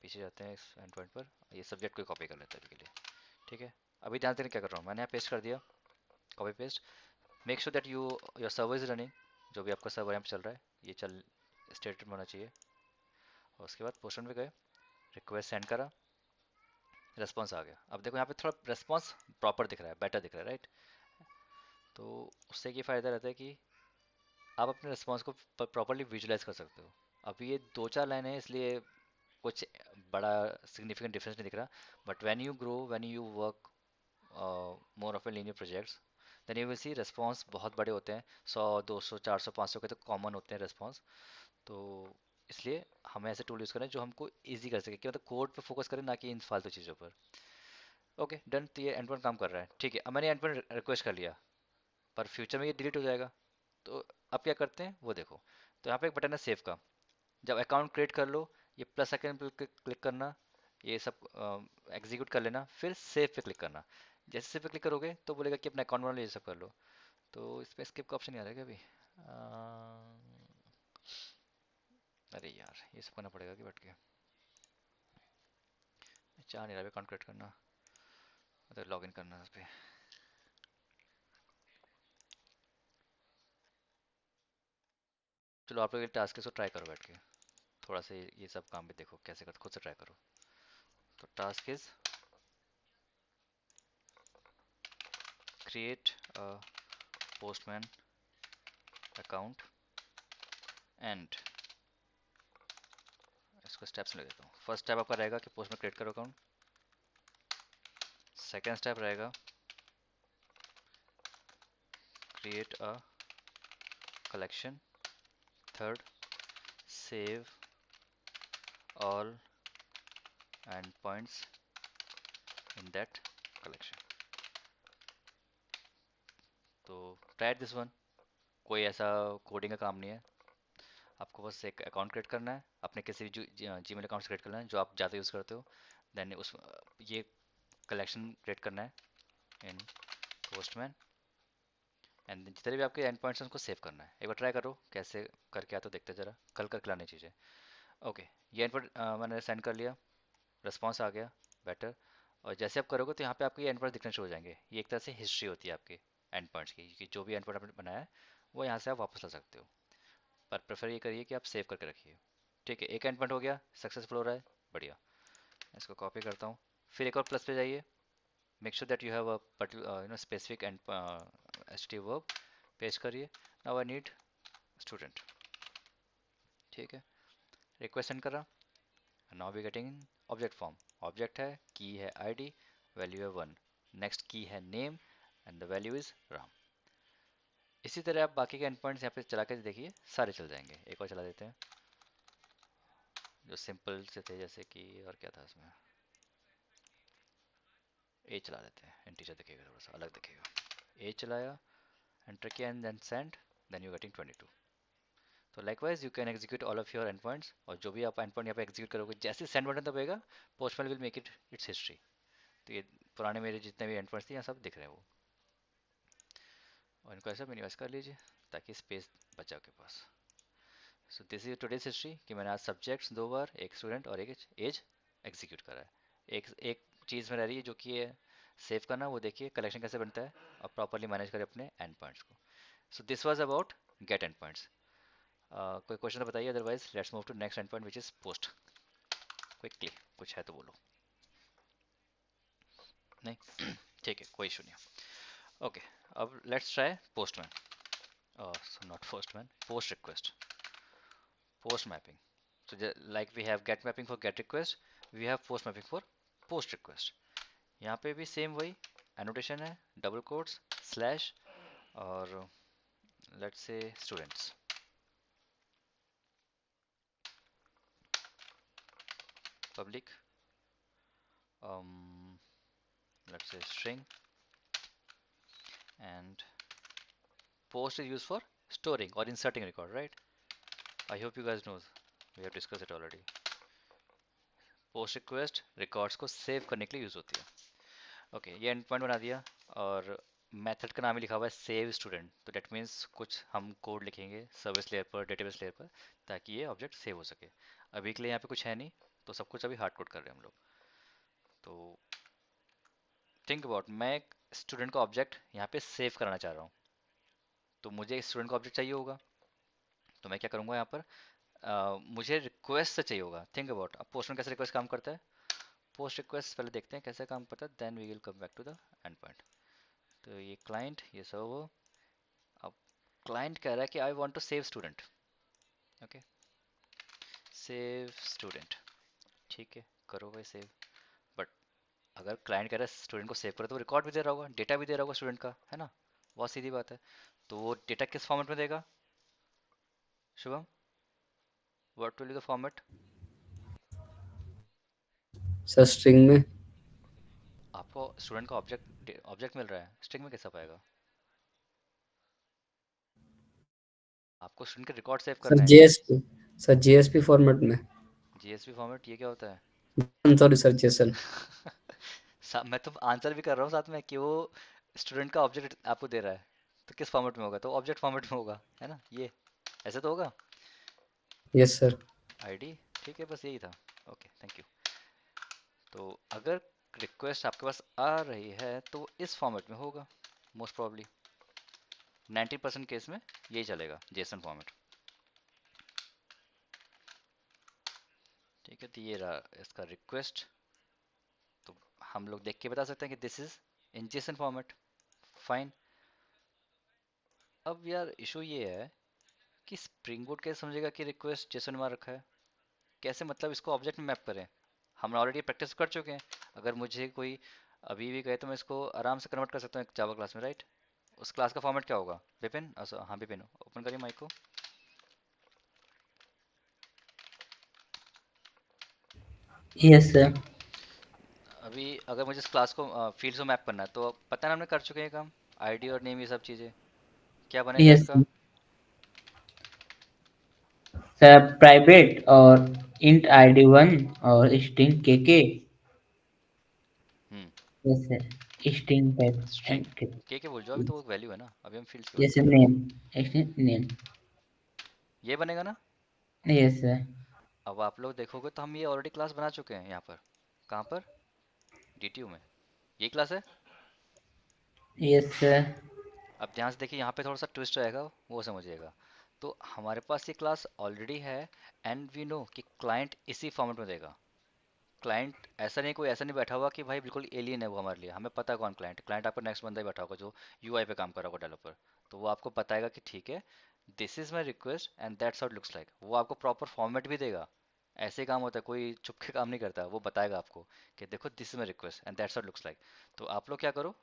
पीछे जाते हैं इस एंड पॉइंट पर, ये सब्जेक्ट को कॉपी कर लेते हैं अभी के लिए। ठीक है, अभी ध्यान देने क्या कर रहा हूँ, मैंने यहाँ पेस्ट कर दिया, copy paste. Make sure that your server is running. जो भी आपका सर्वर यहाँ पे चल रहा है ये चल स्टेटेड होना चाहिए। और उसके बाद पोस्टन पे गए, रिक्वेस्ट सेंड करा, रेस्पॉन्स आ गया। अब देखो यहाँ पे थोड़ा रेस्पॉन्स प्रॉपर दिख रहा है, बेटर दिख रहा है, राइट। तो उससे ये फ़ायदा रहता है कि आप अपने रिस्पॉन्स को प्रॉपरली विजुलाइज कर सकते हो। अभी ये 2-4 लाइन है इसलिए कुछ बड़ा सिग्निफिकेंट डिफरेंस नहीं दिख रहा, but when you grow, when you work more of a linear projects, then you will see response बहुत बड़े होते हैं। 100, 200, 400, 500 के तो कॉमन होते हैं रिस्पॉन्स। तो इसलिए हमें ऐसे टूल यूज़ करें जो हमको ईजी कर सके, कि मतलब कोड पे फोकस करें ना कि इन फालतू चीज़ों पर। ओके डन, तो ये एंड काम कर रहा है। ठीक है, अब मैंने एंड रिक्वेस्ट कर लिया, पर फ्यूचर में ये डिलीट हो जाएगा। तो अब क्या करते हैं वो देखो। तो यहाँ पे एक बटन है सेव का। जब अकाउंट क्रिएट कर लो, ये प्लस आइकन पे क्लिक करना, ये सब एग्जीक्यूट कर लेना, फिर सेव पे क्लिक करना। जैसे सेव पे क्लिक करोगे तो बोलेगा कि अपना अकाउंट बना लो, ये सब कर लो। तो इसमें स्किप का ऑप्शन नहीं आ रहा है क्या अभी? अरे यार, ये सब करना पड़ेगा कि बैठ के, चाह नहीं रहा अकाउंट क्रिएट करना, मतलब लॉग इन करना है उस पर। चलो आप लोग ये टास्क इसको ट्राई करो बैठ के, थोड़ा सा ये सब काम भी देखो कैसे करते, खुद से ट्राई करो। तो task is create a postman account and, इसको स्टेप्स ले देता हूँ। फर्स्ट स्टेप आपका रहेगा कि पोस्टमैन क्रिएट करो अकाउंट। सेकेंड स्टेप रहेगा create a collection. Third, save all and points in that collection. तो ट्राई दिस वन। कोई ऐसा कोडिंग का काम नहीं है, आपको बस एक अकाउंट क्रिएट करना है, अपने किसी भी जीमेल अकाउंट क्रिएट करना है जो आप ज़्यादा यूज़ करते हो। देन उस ये कलेक्शन क्रिएट करना है इन पोस्टमैन, एंड जितने भी आपके एंड पॉइंट्स हैं उनको सेव करना है। एक बार ट्राई करो कैसे करके आता, देखते जरा, कल करके लानी चीज़ें। ओके, ये एंड पॉइंट मैंने सेंड कर लिया, रिस्पॉन्स आ गया, बेटर। और जैसे आप करोगे तो यहाँ पे आपके एंड पॉइंट दिखने शुरू हो जाएंगे। ये एक तरह से हिस्ट्री होती है आपके एंड पॉइंट्स की, कि जो भी एंड पॉइंट आपने बनाया है वो यहाँ से आप वापस ला सकते हो। पर प्रेफर ये करिए कि आप सेव करके रखिए। ठीक है, एक एंड पॉइंट हो गया, सक्सेसफुल हो रहा है, बढ़िया। इसको कॉपी करता हूँ, फिर एक और प्लस पे जाइए, make sure that you have a specific end HTTP verb, paste करिए। नाउ आई नीड स्टूडेंट, ठीक है, रिक्वेस्ट सेंड करा, now we getting in object form. Object है, की है आईडी, वैल्यू है 1, नेक्स्ट की है name and the value is Ram. इसी तरह आप बाकी के एंड पॉइंट्स यहाँ पे चला के देखिए, सारे चल जाएंगे। एक और चला देते हैं जो सिंपल से थे, जैसे कि और क्या था इसमें, ए चला देते हैं, इंटीजर दिखेगा, थोड़ा सा अलग दिखेगा। ए चलाया, एंटर किया and then send, then you getting 22। तो likewise you can execute all of your end points, और जो भी आप एंड पॉइंट यहाँ पे एग्जीक्यूट करोगे, जैसे सेंड बटन दबेगा, Postman will make it its history. तो ये पुराने मेरे जितने भी एंड पॉइंट्स थे यहाँ सब दिख रहे हैं वो, और इनको ऐसा मिनिमाइज कर लीजिए ताकि स्पेस बचा आपके पास। So this is today's history, कि मैंने आज सब्जेक्ट्स 2 बार, एक स्टूडेंट और एक एज एग्जीक्यूट करा है। एक एक चीज़ में रह रही है जो कि है सेव करना, वो देखिए कलेक्शन कैसे बनता है, और प्रॉपरली मैनेज करें अपने एंड पॉइंट्स को। So this was about get end points. कोई क्वेश्चन तो बताइए, otherwise let's move to next end point which is post. Quickly कुछ है तो बोलो। नहीं ठीक है, कोई इशू नहीं। ओके, अब let's try postman, not postman, post request, post mapping. So like we have get mapping for get request, we have post mapping for post request. यहाँ पे भी सेम वही एनोटेशन है, डबल कोट्स, स्लैश, और let's say students, public, let's say string, and post is used for storing or inserting record, right? I hope you guys know, we have discussed it already. post request records को save करने के लिए use होती है। Okay, ये and point बना दिया, और मेथड का नाम ही लिखा हुआ है सेव स्टूडेंट, तो डेट मीन्स कुछ हम कोड लिखेंगे सर्विस लेयर पर, डेटाबेस लेयर पर, ताकि ये ऑब्जेक्ट सेव हो सके। अभी के लिए यहाँ पे कुछ है नहीं, तो सब कुछ अभी हार्ड कोड कर रहे हैं हम लोग। तो थिंक अबाउट, मैं एक स्टूडेंट का ऑब्जेक्ट यहाँ पे सेव कराना चाह रहा हूँ, तो मुझे स्टूडेंट का ऑब्जेक्ट चाहिए होगा। तो मैं क्या करूँगा यहाँ पर, मुझे रिक्वेस्ट से चाहिए होगा। थिंक अबाउट, अब पोस्टमैन कैसे रिक्वेस्ट काम करता है, पोस्ट रिक्वेस्ट पहले देखते हैं कैसे काम करता है, then we will come back to the end point. तो ये क्लाइंट, ये सर्वर, अब क्लाइंट कह रहा है कि I want to save student, okay, save student, ठीक है, करो भाई सेव। बट अगर क्लाइंट कह रहा है स्टूडेंट को सेव करो, तो रिकॉर्ड भी दे रहा होगा, डेटा भी दे रहा होगा स्टूडेंट का, है ना, बहुत सीधी बात है। तो वो डेटा किस फॉर्मेट में देगा, Shubham, what will be the format? Sir string में। आपको स्टूडेंट का ऑब्जेक्ट ऑब्जेक्ट मिल रहा है, स्ट्रिंग में कैसा पाएगा? आपको स्टूडेंट के रिकॉर्ड सेव सर करना है। जेएसपी, सर जेएसपी फॉर्मेट में। जीएसपी फॉर्मेट, ये क्या होता है? Sorry sir, Jason. मैं तो आंसर भी कर रहा हूँ साथ में, कि वो स्टूडेंट का ऑब्जेक्ट आपको दे रहा है, तो किस फॉर्मेट में होगा, तो ऑब्जेक्ट फॉर्मेट में होगा, है ना, ये ऐसे तो होगा। Yes sir. आईडी, ठीक है, बस यही था। Okay, thank you. तो अगर रिक्वेस्ट आपके पास आ रही है तो वो इस फॉर्मेट में होगा, मोस्ट प्रॉब्ली 90% केस में यही चलेगा, जेसन फॉर्मेट, ठीक है। तो ये रहा इसका रिक्वेस्ट, तो हम लोग देख के बता सकते हैं कि this is in JSON format, fine. अब यार इशू ये है कि स्प्रिंग बोर्ड कैसे समझेगा कि रिक्वेस्ट जेसन में आ रखा है, कैसे मतलब इसको ऑब्जेक्ट में मैप करें? हम ऑलरेडी प्रैक्टिस कर चुके हैं। अगर मुझे कोई अभी भी कहे तो मैं इसको आराम से कन्वर्ट कर सकता हूँ एक जावा क्लास में, राइट? उस क्लास का फॉर्मेट क्या होगा, विपिन? हाँ विपिन, ओपन करिए माइक को। Yes sir. अभी अगर मुझे इस क्लास को फील्ड्स को मैप करना है, तो पता है ना हमने कर चुके हैं काम, आईडी और नेम, ये सब चीज़ें। क्या बनेगा यस इसका? सर, प्राइवेट और इंट ID 1 और स्ट्रिंग के। Hmm, yes sir, string type string and के बोल जो, अभी तो वो वैल्यू है ना, अभी हम फील्ड्स की बात जैसे कर रहे नेम, स्ट्रिंग नेम। हैं, ये बनेगा ना। Yes sir. अब आप लोग देखोगे तो हम ये ऑलरेडी क्लास बना चुके हैं यहाँ पर। कहाँ पर? डीटीयू में, ये क्लास है। Yes sir. अब ध्यान से देखिए, यहाँ पे थोड़ा सा ट्विस्ट रहेगा, वो समझिएगा। तो हमारे पास ये क्लास ऑलरेडी है, एंड वी नो कि क्लाइंट इसी फॉर्मेट में देगा, क्लाइंट ऐसा नहीं, कोई ऐसा नहीं बैठा हुआ कि भाई बिल्कुल एलियन है वो हमारे लिए, हमें पता है कौन क्लाइंट। क्लाइंट आपका नेक्स्ट बंदा ही बैठा होगा जो यूआई पे काम कर रहा होगा, डेवलपर। तो वो आपको बताएगा कि ठीक है, this is my request and that's how it looks like. वो आपको प्रॉपर फॉर्मेट भी देगा। ऐसे ही काम होता है, कोई चुप के काम नहीं करता, वो बताएगा आपको कि देखो this is my request and that's how it looks like. तो आप लोग क्या करो,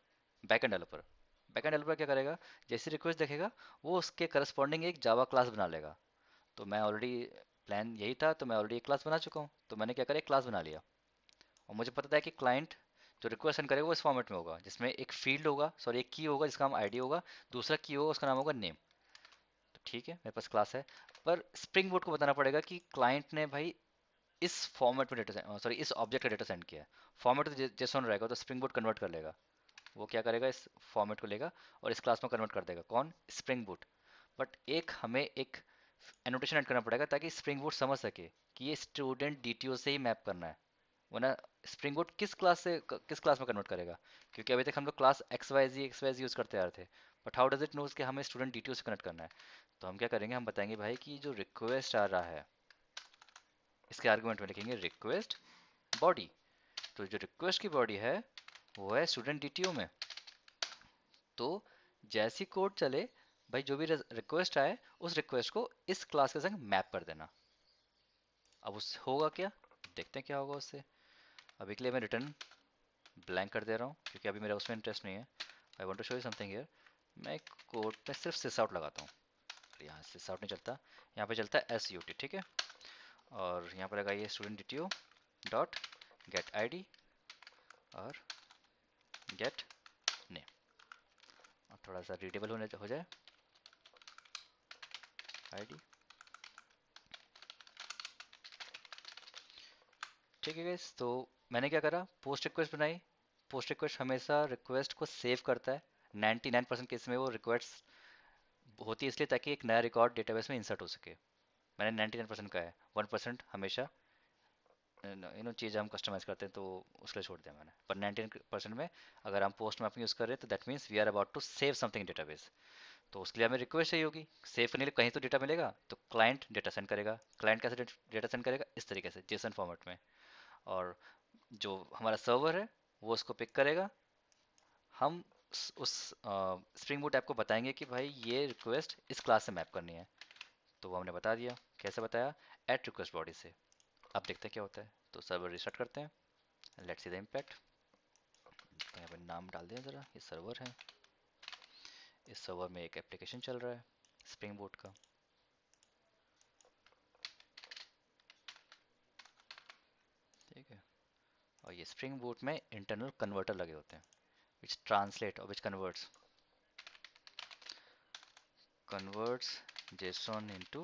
बैकएंड डेवलपर, बैकएंड डेवलपर क्या करेगा, जैसी रिक्वेस्ट देखेगा वो उसके करस्पॉन्डिंग एक जावा क्लास बना लेगा। तो मैं ऑलरेडी, प्लान यही था, तो मैं ऑलरेडी एक क्लास बना चुका हूँ, तो मैंने क्या करा, एक क्लास बना लिया। और मुझे पता था कि क्लाइंट जो रिक्वेस्ट सेंड करेगा वो इस फॉर्मेट में होगा, जिसमें एक फील्ड होगा, सॉरी एक की होगा जिसका नाम आईडी होगा, दूसरा की होगा उसका नाम होगा नेम। तो ठीक है, मेरे पास क्लास है। पर स्प्रिंग बोट को बताना पड़ेगा कि क्लाइंट ने भाई इस फॉर्मेट में डेटा, सॉरी इस ऑब्जेक्ट का डेटा सेंड किया है। फॉर्मेट तो जेसॉन रहेगा, तो स्प्रिंग बोट कन्वर्ट कर लेगा। वो क्या करेगा, इस फॉर्मेट को लेगा और इस क्लास में कन्वर्ट कर देगा, कौन, स्प्रिंग बूट। बट एक हमें एक एनोटेशन ऐड करना पड़ेगा ताकि स्प्रिंग बूट समझ सके कि ये स्टूडेंट डीटीओ से ही मैप करना है। वरना स्प्रिंग बूट किस क्लास से किस क्लास में कन्वर्ट करेगा, क्योंकि अभी तक हम लोग class X Y Z use करते आ रहे थे। But how does it knows कि हमें स्टूडेंट डीटीओ से कनेक्ट करना है। तो हम क्या करेंगे, हम बताएंगे भाई कि जो रिक्वेस्ट आ रहा है, इसके आर्गुमेंट में लिखेंगे रिक्वेस्ट बॉडी। तो जो रिक्वेस्ट की बॉडी है वो है स्टूडेंट डीटीओ में। तो जैसी कोड चले, भाई जो भी रिक्वेस्ट आए उस रिक्वेस्ट को इस क्लास के संग मैप कर देना। अब उस होगा क्या, देखते हैं क्या होगा उससे। अभी के लिए मैं रिटर्न ब्लैंक कर दे रहा हूँ क्योंकि अभी मेरा उसमें इंटरेस्ट नहीं है। I want to show you something here. मैं एक कोड पे सिर्फ सिस आउट लगाता हूँ। यहाँ सिस आउट नहीं चलता, यहाँ पे चलता है एस यू टी, ठीक है। और यहाँ पर लगाइए student D T O dot get I D और गेट नेम। और थोड़ा सा रीडेबल होने हो जाए, आई डी। ठीक है गाइस, तो मैंने क्या करा, पोस्ट रिक्वेस्ट बनाई। पोस्ट रिक्वेस्ट हमेशा रिक्वेस्ट को सेव करता है। 99% केस में वो रिक्वेस्ट होती है इसलिए ताकि एक नया रिकॉर्ड डेटाबेस में इंसर्ट हो सके। मैंने 99% का है, 1% हमेशा चीज़ हम कस्टमाइज करते हैं तो उसके लिए छोड़ दिया मैंने। पर 99% में अगर हम पोस्ट मैपिंग यूज़ कर रहे हैं तो that means we are about to save something database. तो उसके लिए हमें रिक्वेस्ट चाहिए होगी, सेव करने के लिए कहीं तो डेटा मिलेगा, तो क्लाइंट डेटा सेंड करेगा। क्लाइंट कैसे डेटा सेंड करेगा, इस तरीके से जेसन फॉर्मेट में। और जो हमारा सर्वर है वो उसको पिक करेगा। हम उस स्प्रिंग बूट ऐप को बताएंगे कि भाई ये रिक्वेस्ट इस क्लास से मैप करनी है। तो वो हमने बता दिया, कैसे बताया, एट रिक्वेस्ट बॉडी से। अब देखते हैं क्या होता है। तो सर्वर रिस्टार्ट करते हैं, लेट्स सी द इम्पैक्ट। तो यहाँ पे नाम डाल दें ज़रा, ये सर्वर है, इस सर्वर में एक एप्लीकेशन चल रहा है स्प्रिंग बूट का। ठीक है, और ये स्प्रिंग बूट में इंटरनल कन्वर्टर लगे होते हैं which translate or which converts JSON into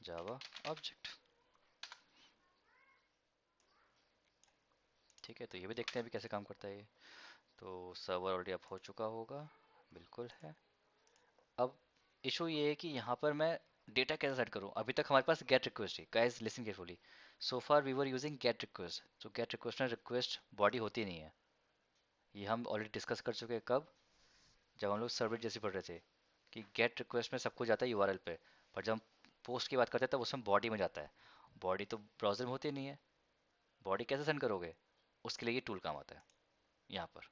Java object। ठीक है, तो ये भी देखते हैं अभी कैसे काम करता है ये। तो सर्वर ऑलरेडी अप हो चुका होगा, बिल्कुल है। अब इशू ये है कि यहाँ पर मैं डेटा कैसे सेट करूँ। अभी तक हमारे पास गेट रिक्वेस्ट है, guys listen carefully. So far we were using get request, तो गेट रिक्वेस्ट में रिक्वेस्ट बॉडी होती नहीं है। ये हम ऑलरेडी डिस्कस कर चुके हैं, कब, जब हम लोग सर्विस जैसे पढ़ रहे थे कि गेट रिक्वेस्ट में सब कुछ जाता है यूआरएल पे। पर जब हम पोस्ट की बात करते हैं तब उसमें बॉडी में जाता है। बॉडी तो ब्राउजर में होती नहीं है, बॉडी कैसे सेंड करोगे, उसके लिए ये टूल काम आता है यहाँ पर।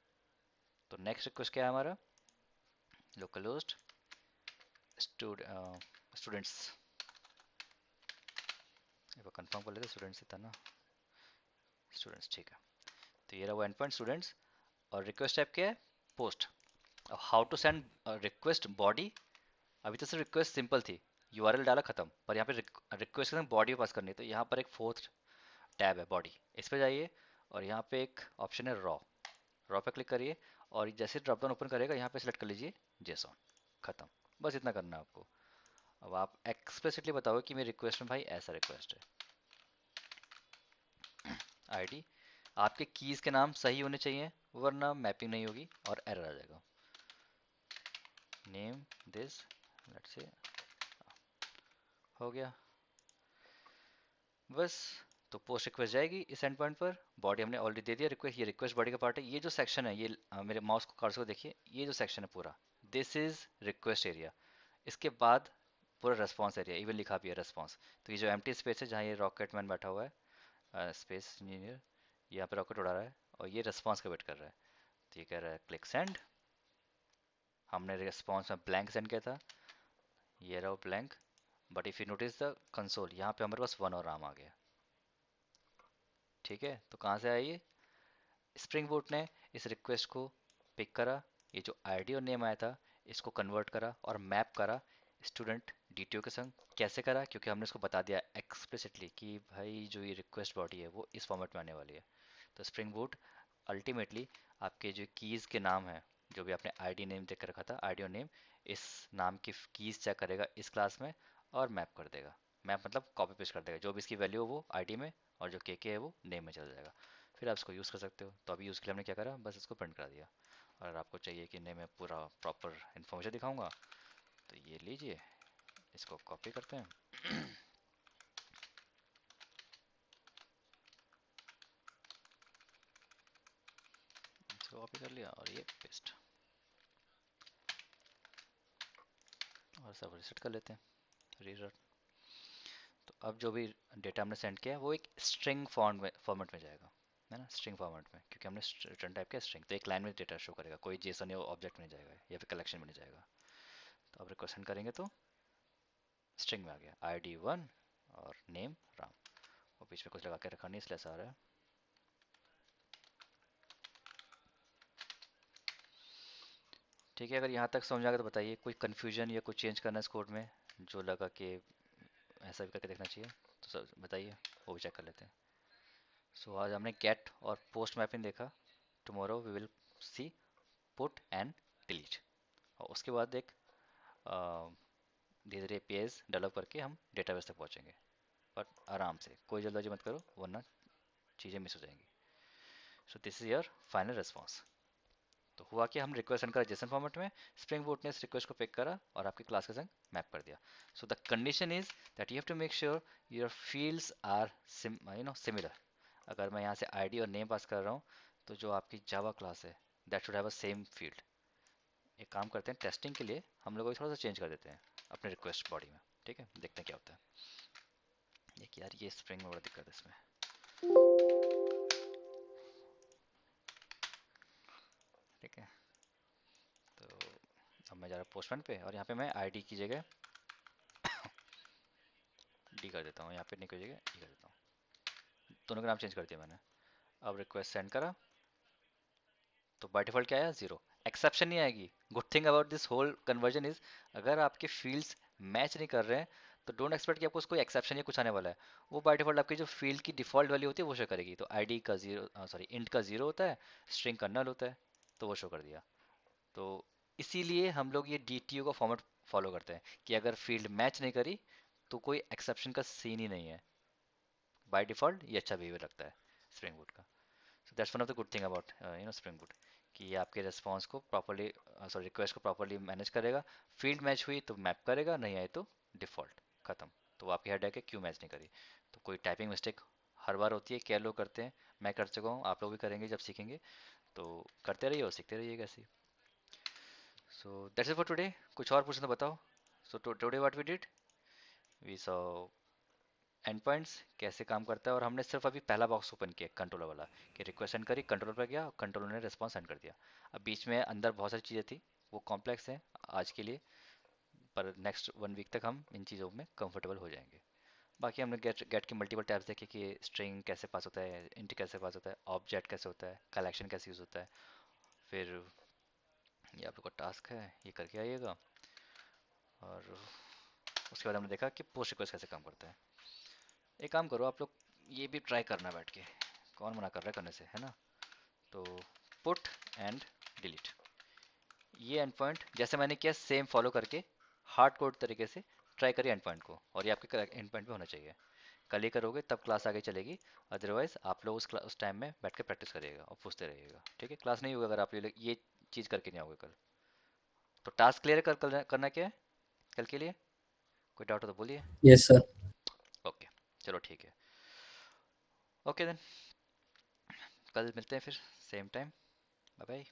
तो नेक्स्ट रिक्वेस्ट क्या है हमारा, लोकल होस्ट स्टूडेंट्स, एक बार कंफर्म कर लेते, स्टूडेंट्स था ना, स्टूडेंट्स, ठीक है। तो ये रहा वो एंड पॉइंट स्टूडेंट्स। और रिक्वेस्ट टाइप क्या है, पोस्ट। अब how to send request body, अभी तो सिर्फ रिक्वेस्ट सिंपल थी, यूआरएल डाला खत्म। पर यहाँ पे रिक्वेस्ट के बॉडी पास करनी है, तो यहाँ पर एक फोर्थ टैब है बॉडी, इस पे जाइए और यहाँ पे एक ऑप्शन है रॉ। रॉ पे क्लिक करिए और जैसे ड्रॉप डाउन ओपन करेगा यहाँ पे सेलेक्ट कर लीजिए जेसॉन, खत्म। बस इतना करना है आपको। अब आप एक्सप्लिसिटली बताओगे कि मेरी रिक्वेस्ट में भाई ऐसा रिक्वेस्ट है। आईडी, आपके कीज के नाम सही होने चाहिए वरना मैपिंग नहीं होगी और एरर आ जाएगा। नेम दिस, लेट्स से, हो गया बस। तो पोस्ट रिक्वेस्ट जाएगी इस एंड पॉइंट पर, बॉडी हमने ऑलरेडी दे दिया रिक्वेस्ट, ये रिक्वेस्ट बॉडी का पार्ट है। ये जो सेक्शन है, ये मेरे माउस को कर्सर को देखिए, ये जो सेक्शन है पूरा, दिस इज रिक्वेस्ट एरिया। इसके बाद पूरा रेस्पॉन्स एरिया, इवन लिखा भी है रेस्पॉन्स। तो ये जो एम्प्टी स्पेस है जहाँ ये रॉकेट मैन बैठा हुआ है, स्पेस इंजीनियर, यहाँ पे रॉकेट उड़ा रहा है और ये रिस्पॉन्स का वेट कर रहा है। तो ये कह रहा है क्लिक सेंड, हमने रिस्पॉन्स में ब्लैंक सेंड किया था, ये रहा blank. But if you notice the console, यहाँ पे हमारे पास वन और राम आ गया। ठीक है, तो कहाँ से आया ये? स्प्रिंग बूट ने इस रिक्वेस्ट को पिक करा, ये जो आईडी और नेम आया था इसको कन्वर्ट करा और मैप करा स्टूडेंट डीटीओ के संग। कैसे करा? क्योंकि हमने उसको बता दिया एक्सप्लिसिटली कि भाई जो ये रिक्वेस्ट बॉडी है वो इस फॉर्मेट में आने वाली है। तो स्प्रिंग बूट अल्टीमेटली आपके जो कीज़ के नाम है, जो भी आपने आईडी नेम देख कर रखा था, आईडी और नेम, इस नाम की कीज़ चेक करेगा इस क्लास में और मैप कर देगा। मैप मतलब कॉपी पेस्ट कर देगा, जो भी इसकी वैल्यू हो वो आईडी में और जो के है वो नेम में चल जाएगा। फिर आप इसको यूज़ कर सकते हो। तो अभी यूज़ के लिए हमने क्या करा, बस इसको प्रिंट करा दिया। और आपको चाहिए कि नहीं मैं पूरा प्रॉपर इन्फॉर्मेशन दिखाऊंगा, तो ये लीजिए, इसको कॉपी करते हैं। इसको कॉपी कर लिया और ये पेस्ट, और सब रिसेट कर लेते हैं, रीरन। तो अब जो भी डेटा हमने सेंड किया है वो एक स्ट्रिंग फॉर्मेट में जाएगा, है ना, स्ट्रिंग फॉर्मेट में, क्योंकि हमने रिटर्न टाइप किया स्ट्रिंग। तो एक लाइन में डेटा शो करेगा, कोई जेसन या ऑब्जेक्ट में नहीं जाएगा या फिर कलेक्शन में नहीं जाएगा। तो अब रिक्वेस्ट सेंड करेंगे तो स्ट्रिंग में आ गया ID 1 और नेम राम। और बीच में कुछ लगा के रखा नहीं इसलिए ऐसा आ रहा है। ठीक है, अगर यहाँ तक समझ आ गया तो बताइए कोई कन्फ्यूजन या कुछ चेंज करना है इस कोड में, जो लगा कि ऐसा भी करके देखना चाहिए तो सब बताइए, वो भी चेक कर लेते हैं। सो आज हमने गेट और पोस्ट मैपिंग देखा। Tomorrow we will see put and delete. और उसके बाद एक धीरे धीरे एपीआईज डेवलप करके हम डेटाबेस तक पहुँचेंगे। बट आराम से, कोई जल्दबाजी मत करो वरना चीज़ें मिस हो जाएंगी। सो this is your final response. तो हुआ कि हम रिक्वेस्ट सेंड करा जेसन फॉर्मेट में, स्प्रिंग बूट ने इस रिक्वेस्ट को पिक करा और आपकी क्लास के संग मैप कर दिया। So the condition is that you have to make sure your fields are similar. अगर मैं यहाँ से आईडी और नेम पास कर रहा हूँ, तो जो आपकी जावा क्लास है that should have a same field. एक काम करते हैं, टेस्टिंग के लिए हम लोग थोड़ा सा चेंज कर देते हैं अपने रिक्वेस्ट बॉडी में। ठीक है, देखते हैं क्या होता है। ये यार ये स्प्रिंग में बड़ा दिक्कत है इसमें। ठीक है, तो अब मैं जा रहा हूँ पोस्टमैन पे और यहाँ पे मैं आईडी की जगह डी कर देता हूँ, यहाँ पे नहीं की जगह ई कर देता हूँ। दोनों का नाम चेंज कर दिया मैंने। अब रिक्वेस्ट सेंड करा तो बाय डिफॉल्ट क्या आया, जीरो। एक्सेप्शन नहीं आएगी। Good thing about this whole conversion is, अगर आपके फील्ड्स मैच नहीं कर रहे हैं तो डोंट एक्सपेक्ट कि आपको कोई एक्सेप्शन या कुछ आने वाला है। वो बाय डिफॉल्ट आपकी जो फील्ड की डिफॉल्ट वैल्यू होती है वो शो करेगी। तो आईडी का जीरो, सॉरी इंट का जीरो होता है, स्ट्रिंग का नल होता है, तो वो शो कर दिया। तो इसीलिए हम लोग ये डीटीओ का फॉर्मेट फॉलो करते हैं कि अगर फील्ड मैच नहीं करी तो कोई एक्सेप्शन का सीन ही नहीं है। बाय डिफॉल्ट ये अच्छा बिहेवियर लगता है स्प्रिंग बूट का। So that's one of the good thing about spring boot, कि ये आपके रिस्पॉन्स को प्रॉपर्ली, सॉरी रिक्वेस्ट को प्रॉपर्ली मैनेज करेगा। फील्ड मैच हुई तो मैप करेगा, नहीं आए तो डिफॉल्ट खत्म। तो वो आपकी हेड है कि क्यों मैच नहीं करी। तो कोई टाइपिंग मिस्टेक हर बार होती है, क्या लोग करते हैं, मैं कर चुका हूँ, आप लोग भी करेंगे जब सीखेंगे। तो करते रहिए और सीखते रहिएगा ऐसे ही। So that's it for today. कुछ और पूछना तो बताओ। So today what we did, we saw end points कैसे काम करता है, और हमने सिर्फ अभी पहला बॉक्स ओपन किया कंट्रोलर वाला, कि रिक्वेस्ट सेंड करी, कंट्रोलर पर गया, कंट्रोलर ने रिस्पॉन्स सेंड कर दिया। अब बीच में अंदर बहुत सारी चीज़ें थी, वो कॉम्प्लेक्स हैं आज के लिए, पर नेक्स्ट 1 वीक तक हम इन चीज़ों में कंफर्टेबल हो जाएंगे। बाकी हमने गेट गेट के मल्टीपल टैब्स देखे कि स्ट्रिंग कैसे पास होता है, इंट कैसे पास होता है, ऑब्जेक्ट कैसे होता है, कलेक्शन कैसे यूज़ होता है। फिर ये आप लोग का टास्क है, ये करके आइएगा। और उसके बाद हमने देखा कि पोस्ट रिक्वेस्ट कैसे काम करता है। एक काम करो आप लोग, ये भी ट्राई करना बैठ के, कौन मना कर रहा है करने से, है ना। तो पुट एंड डिलीट, ये एंड पॉइंट जैसे मैंने किया सेम फॉलो करके हार्ड कोड तरीके से ट्राई करिए एंड पॉइंट को, और ये आपके एंड पॉइंट पे होना चाहिए। कल ही करोगे तब क्लास आगे चलेगी, अदरवाइज आप लोग उस टाइम में बैठ के प्रैक्टिस करिएगा और पूछते रहिएगा। ठीक है, क्लास नहीं होगा अगर आप ये चीज़ करके नहीं आओगे कल। तो टास्क क्लियर करना क्या है कल के लिए, कोई डाउट हो तो बोलिए। Yes sir. ओके, चलो ठीक है। ओके देन, कल मिलते हैं फिर सेम टाइम। Bye bye.